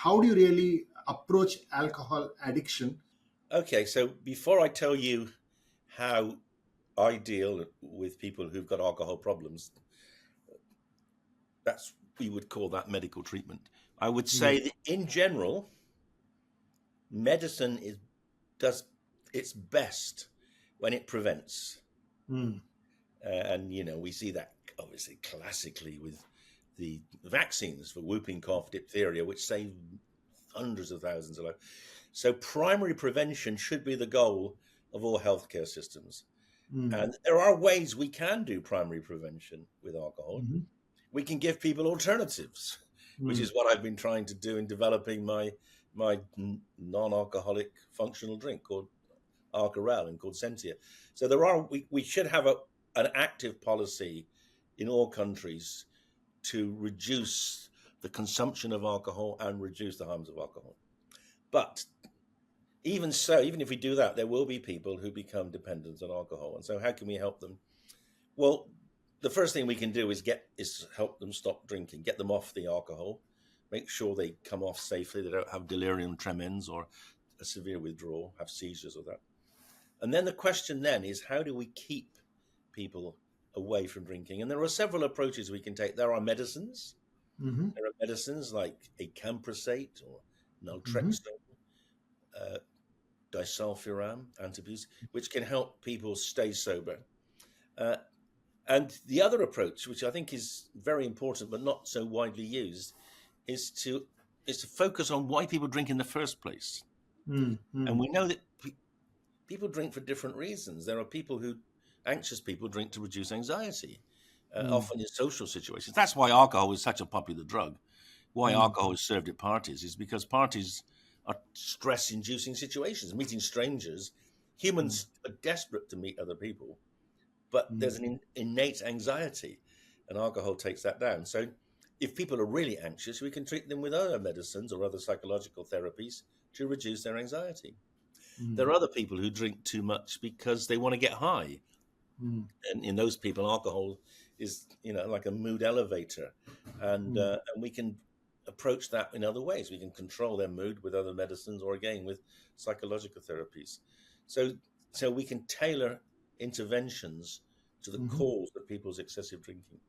how do you really approach alcohol addiction? Okay, so before I tell you how I deal with people who've got alcohol problems, we would call that medical treatment. I would Yeah. say that in general, medicine does its best when it prevents. Mm. And, we see that obviously classically with the vaccines for whooping cough, diphtheria, which save hundreds of thousands of lives. So primary prevention should be the goal of all healthcare systems. Mm. And there are ways we can do primary prevention with alcohol. Mm-hmm. We can give people alternatives, which is what I've been trying to do in developing my non-alcoholic functional drink called Arcarel and called Sentia. So we should have an active policy in all countries to reduce the consumption of alcohol and reduce the harms of alcohol. But even so, even if we do that, there will be people who become dependent on alcohol. And so how can we help them? Well, the first thing we can do is help them stop drinking, get them off the alcohol, make sure they come off safely, they don't have delirium tremens or a severe withdrawal, have seizures or that. And then the question then is, how do we keep people away from drinking? And there are several approaches we can take. There are medicines. Mm-hmm. There are medicines like acamprosate or Mm-hmm. naltrexone, disulfiram, antabuse, which can help people stay sober. And the other approach, which I think is very important but not so widely used, is to focus on why people drink in the first place. Mm-hmm. And we know that people drink for different reasons. There are anxious people drink to reduce anxiety, often in social situations. That's why alcohol is such a popular drug. Why alcohol is served at parties is because parties are stress-inducing situations. Meeting strangers, humans are desperate to meet other people, but there's an innate anxiety, and alcohol takes that down. So if people are really anxious, we can treat them with other medicines or other psychological therapies to reduce their anxiety. There are other people who drink too much because they want to get high. And in those people, alcohol is, like a mood elevator. And we can approach that in other ways. We can control their mood with other medicines or, again, with psychological therapies. So we can tailor interventions to the cause of people's excessive drinking.